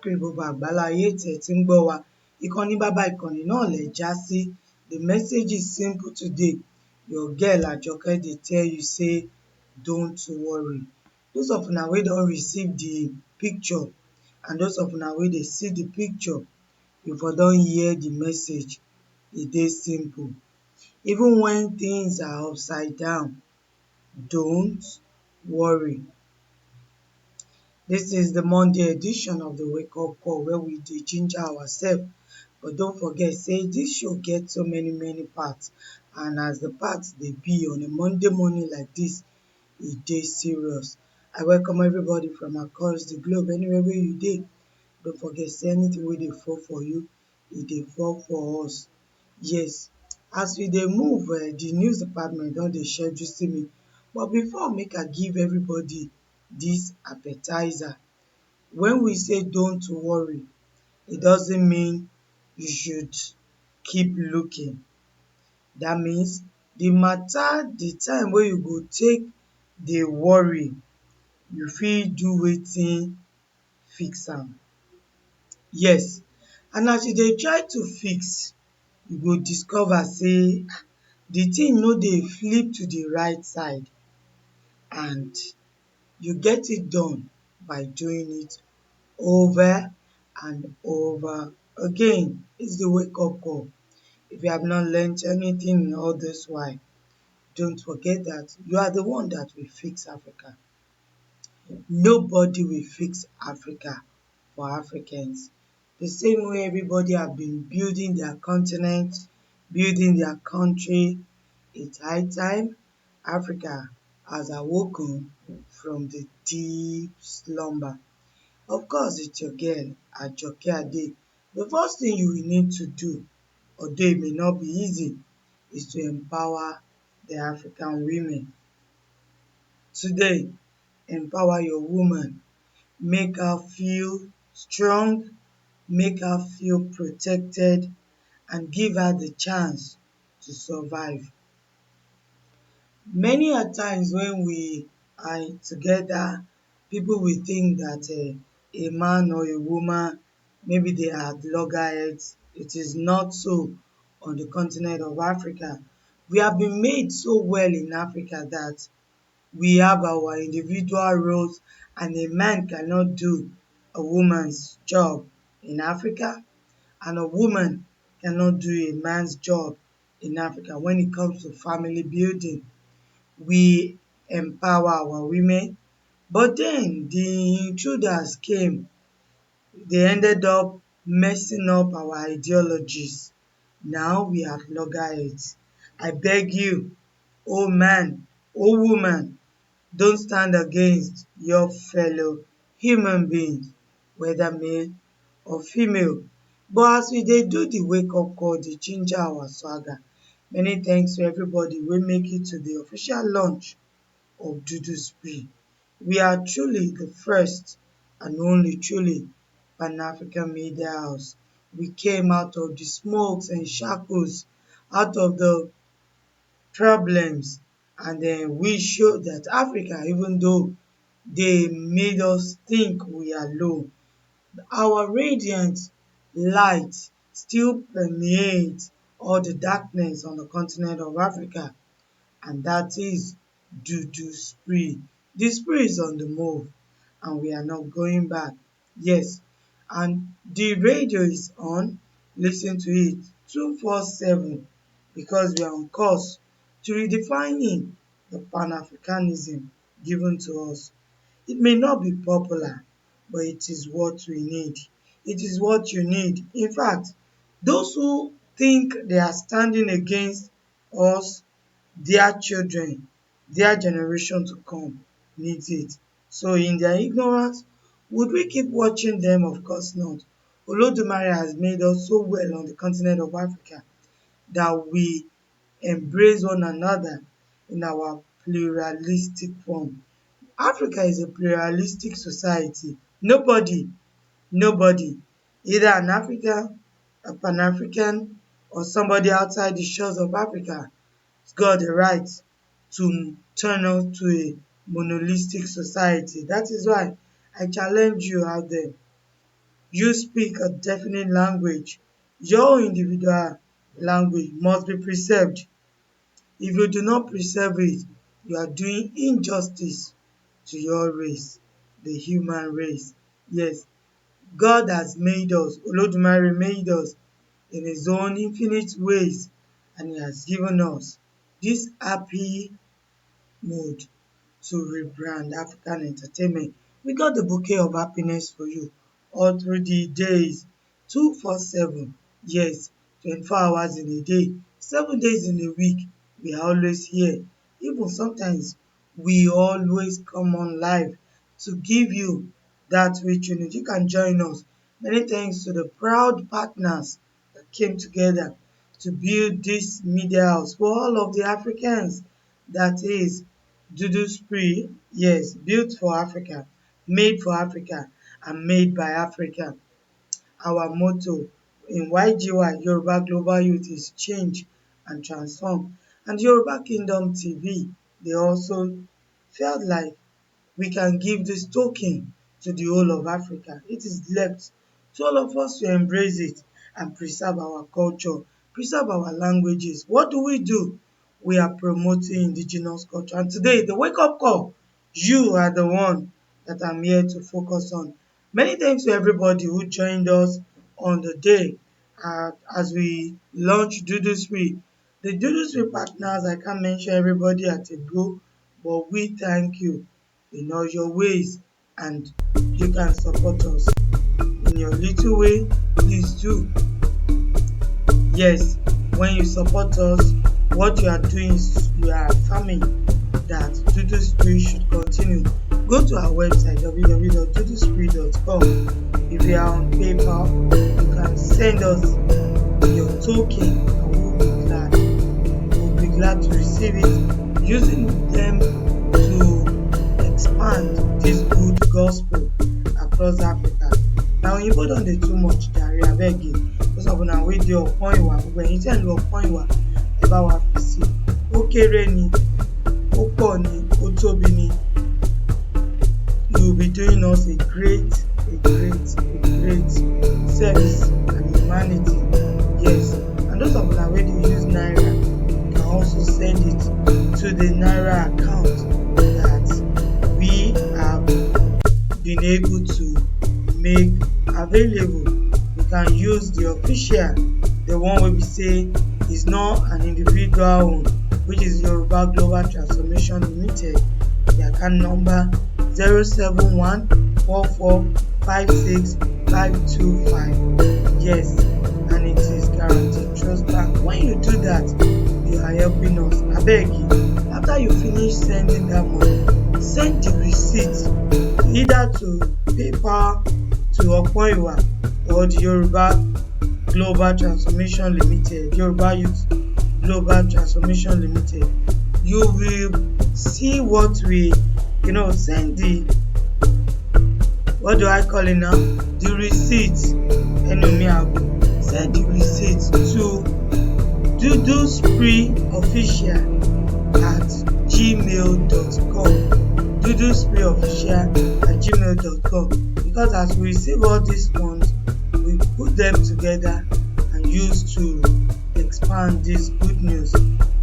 káàkiri gbogbo àgbáláyé tí ẹ ti ń gbọ́ wa. Ìkànnì bàbá ìkànnì náà lẹ̀ já sí. The message is simple today. Your girl Ajoke dey tell you say don't worry. Those of una wey don receive the picture and those of una wey dey see the picture, you for don hear the message. E dey simple. Even when things are upside down, don't worry. This is the Monday edition of the Wake Up Call where we dey ginger ourselves. But don't forget, say this show get so many parts. And as the parts dey be on a Monday morning like this, e dey serious. I welcome everybody from across the globe, anywhere where you dey. Don't forget, say anything wey dey fall for you, e dey fall for us. Yes, as we dey move, the news department don dey schedule see me. But before, make I give everybody this appetizer. When we say don't worry, it doesn't mean you should keep looking. That means the matter, the time wey you go take dey worry, you fit do wetin fix am. Yes, and as you dey try to fix, you go discover say the thing no dey flip to the right side, and you get it done by doing it over and over again. It's the wake up call. If you have not learned anything in all this while, don't forget that you are the one that will fix Africa. Nobody will fix Africa for Africans. The same way everybody have been building their continent, building their country, it's high time Africa has awoken from the deep slumber. Of course, it's your girl, Ajoke Ade. The first thing you will need to do, although it may not be easy, is to empower the African women. Today, empower your woman. Make her feel strong, make her feel protected, and give her the chance to survive. Many a times when we are together, people will think that a man or a woman, maybe they are at loggerheads. It is not so on the continent of Africa. We have been made so well in Africa that we have our individual roles, and a man cannot do a woman's job in Africa, and a woman cannot do a man's job in Africa when it comes to family building. We empower our women, but then the intruders came. They ended up messing up our ideologies. Now we are loggerheads. I beg you, oh man, oh woman, don't stand against your fellow human beings, whether male or female. But as we dey do the wake up call, dey ginger our swagger. Many thanks to everybody wey make it to the official launch of Dudu Spree. We are truly the first and only truly Pan-African media house. We came out of the smokes and shackles, out of the problems, and then we showed that Africa, even though they made us think we are low, our radiant light still permeates all the darkness on the continent of Africa, and that is Dudu Spree. The spree is on the move, and we are not going back. Yes, and the radio is on. Listen to it 247, because we are on course to redefining the Pan-Africanism given to us. It may not be popular, but it is what we need. It is what you need. In fact, those who think they are standing against us, their children, their generation to come, needs it. So in their ignorance, would we keep watching them? Of course not. Olodumare has made us so well on the continent of Africa that we embrace one another in our pluralistic form. Africa is a pluralistic society. Nobody, either an African, a Pan-African, or somebody outside the shores of Africa, has got the right to turn us to a monolithic society. That is why I challenge you out there. You speak a definite language. Your individual language must be preserved. If you do not preserve it, you are doing injustice to your race, the human race. Yes, God has made us, Olodumare made us in his own infinite ways, and he has given us this happy mood to rebrand African entertainment. We got the bouquet of happiness for you all through the days, 247. Yes, 24 hours in a day, 7 days in a week. We are always here. Even sometimes we always come on live to give you that which you need. You can join us. Many thanks to the proud partners that came together to build this media house for all of the Africans. That is Dudu Spree, yes, built for Africa, made for Africa, and made by Africa. Our motto in YGY, Yoruba Global Youth, is change and transform. And Yoruba Kingdom TV, they also felt like we can give this token to the whole of Africa. It is left to all of us to embrace it and preserve our culture, preserve our languages. What do? We are promoting indigenous culture. And today, the wake up call, you are the one that I'm here to focus on. Many thanks to everybody who joined us on the day as we launch Dudu Spree. The Dudu Spree partners, I can't mention everybody at a go, but we thank you in all your ways, and you can support us in your little way. Please do. Yes, when you support us, what you are doing is you are affirming that Dudu Spree should continue. Go to our website www.duduspree.com. If you are on PayPal, you can send us your token and we will be glad. We'll be glad to receive it, using them to expand this good gospel across Africa. Na oyinbo don dey too much jare abeg those of una wey dey ọpọ́n ìwà, gbogbo ẹ̀yin tẹ́ ń lo ọpọ́n ìwà, ẹ bá wa fi sí i. Ó kéré ni, ó pọ̀ ni, ó tóbi ni. You will be doing us a great service and humanity. Yes, and those of una wey dey use naira can also send it to the naira account that we have been able to make available. You can use the official, the one wey be say is not an individual own, which is Yoruba Global Transformation Limited. The account number 07144565525. Yes, and it is guaranteed trust bank. When you do that, you are helping us. Abeg, after you finish sending that money, send the receipt either to PayPal, to Okoiwa, or the Yoruba Global Transformation Limited, Yoruba Youth Global Transformation Limited. You will see what we, send the, what do I call it now? The receipt. Send the receipt to Dudu Spree Official at gmail.com. Dudu Spree Official at gmail.com. Because as we receive all these funds, we put them together and use to expand this good news.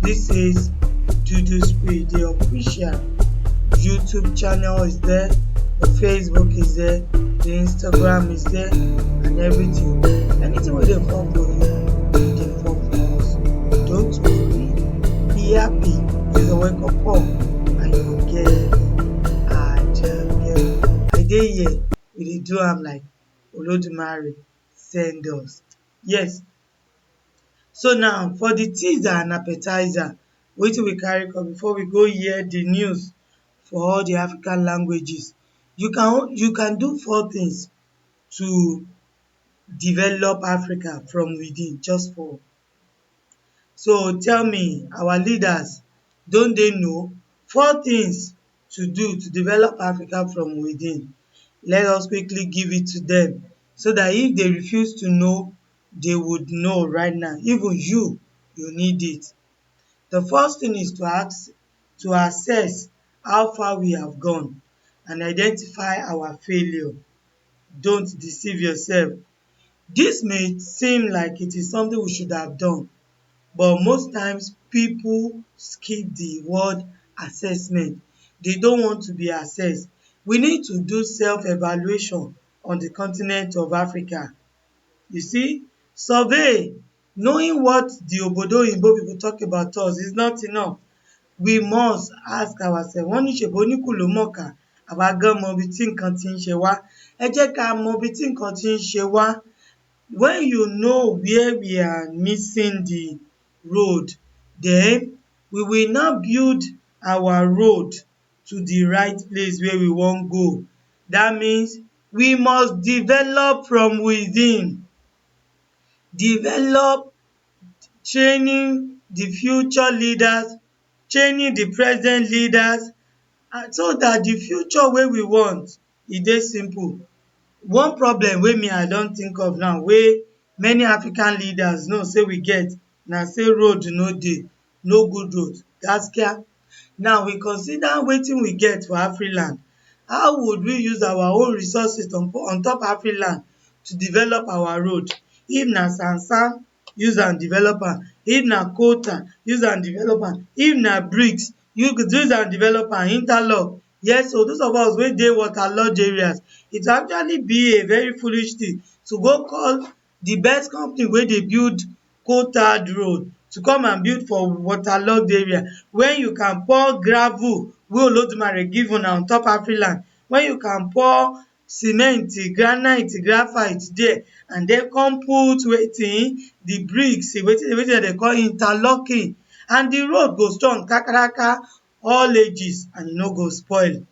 This is Dudu Spree, the official YouTube channel is there, the Facebook is there, the Instagram is there, and everything. Anything wey dey come for you, dey come for us. Don't worry, be happy. It's a wake up call, and you go get it. I dey here, we dey do am like Olodumare send us. Yes. So now for the teaser and appetizer, wetin we carry come before we go hear the news for all the African languages. You can do 4 things to develop Africa from within, just 4. So tell me, our leaders, don't they know 4 things to do to develop Africa from within? Let us quickly give it to them so that if they refuse to know, they would know right now. Even you need it. The first thing is to assess how far we have gone and identify our failure. Don't deceive yourself. This may seem like it is something we should have done, but most times people skip the word assessment. They don't want to be assessed. We need to do self-evaluation on the continent of Africa. You see, survey, knowing what the obodo oyinbo people talk about us is not enough. We must ask ourselves, wọ́n ní ṣèbí oníkù ló mọ̀ọ́kà, àwa gan mọ ibi tí nǹkan ti ń ṣe wá. Ẹ jẹ́ ká mọ ibi tí nǹkan ti ń ṣe wá. When you know where we are missing the road, then we will now build our road to the right place where we wan go. That means we must develop from within. Develop, training the future leaders, training the present leaders, and so that the future wey we want e dey simple. One problem wey me I don think of now wey many African leaders know say we get na say road no dey, no good road. Gaskiya. Now we consider wetin we get for Afriland. How would we use our own resources on top Afriland to develop our road? If na sand, use am develop am. If na coal use am develop am. If na bricks, use am develop am. Interlock. Yes o, those of us wey dey waterlogged areas, it will actually be a very foolish thing to go call the best company wey dey build coal-tarred road to come and build for waterlogged area when you can pour gravel wey Olodumare give una on top Afriland, when you can pour cement, granite, graphite there, and then come put wetin, the bricks, wetin dem dey call interlocking, and the road go strong kakaraka all ages and e no go spoil.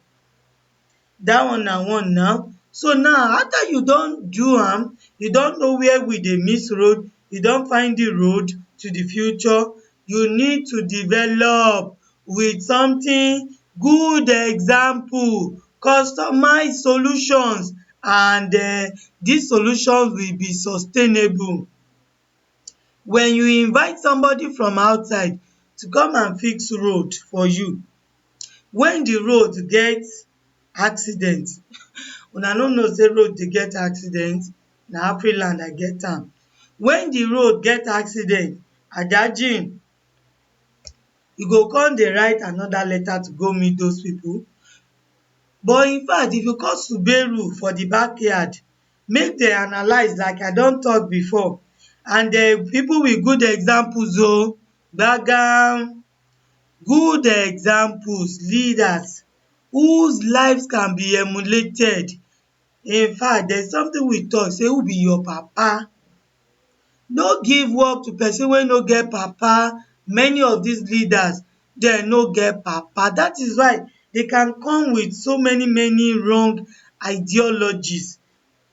Dat one na one now. So now after you don do am, you don know where we dey miss road, you don find the road to the future, you need to develop with something good example, customize solutions, and dis solutions will be sustainable. When you invite somebody from outside to come and fix road for you, when the road get accident, una no know say road dey get accident, na Afriland I get am. When the road get accident, Ajajin, you go come dey write another letter to go meet those people. But in fact, if you call Suberu for the backyard, make dem analyze like I don talk before, and people with good examples o, gbagam, good examples, leaders whose lives can be emulated. In fact, there is something we talk say who be your papa? No give work to person wey no get papa. Many of these leaders dem no get papa. That is why they can come with so many wrong ideologies.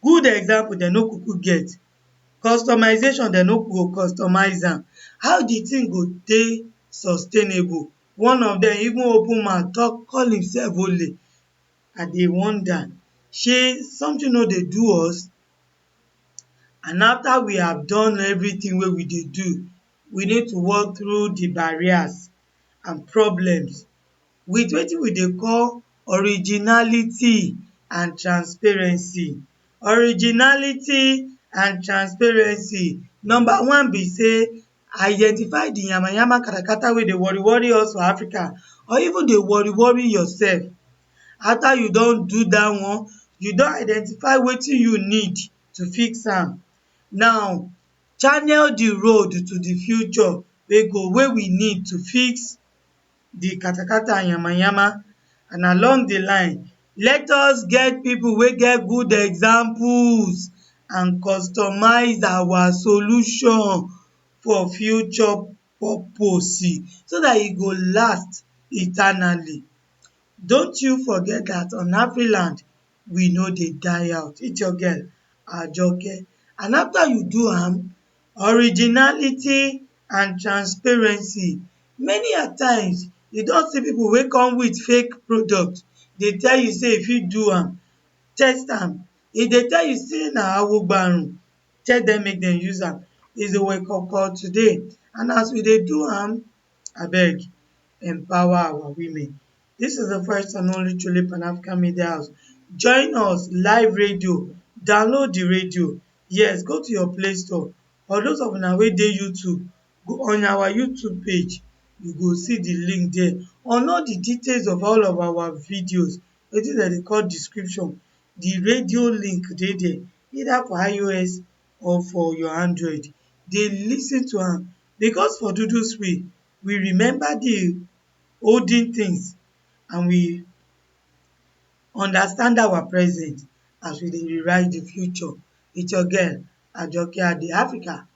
Good example dem no kuku get. Customization dem no go customize am. How the thing go dey sustainable? One of dem even open mouth talk, call himself Ole. I dey wonder, shey something no dey do us? And after we have done everything wey we dey do, we need to work through the barriers and problems with wetin we dey call originality and transparency. Originality and transparency. Number one be say, identify the yamayama katakata wey dey worry us for Africa, or even dey worry yourself. After you don do that one, you don identify wetin you need to fix am. Now, channel the road to the future wey we need to fix the katakata and yamayama. And along the line, let us get people wey get good examples and customize our solution for future purpose so that e go last eternally. Don't you forget that on Afriland, we no dey die out. It's your girl, Ajoke. And after you do am, originality and transparency. Many a times, you don see people wey come with fake product, dey tell you say you fit do am, test am. If dey tell you say na awogbarun, tell dem make dem use am. Is a wake up call today. And as we dey do am, abeg, empower our women. This is the first and only truly Pan-African Media House. Join us live radio download the radio. Yes, go to your play store, or those of una wey dey YouTube, go on our YouTube page, you go see the link there, or know the details of all of our videos, wetin dem dey call description. The radio link dey there, either for iOS or for your Android. Dey lis ten to am, because for Dudu Spree we remember the olden things, and we understand our present as we dey rewrite the future. With your girl Ajoke Ade. Africa,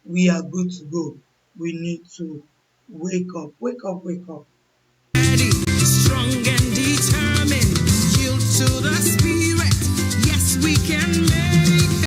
we are good to go. We need to wake up, wake up, wake up. Strong and determined, yield to the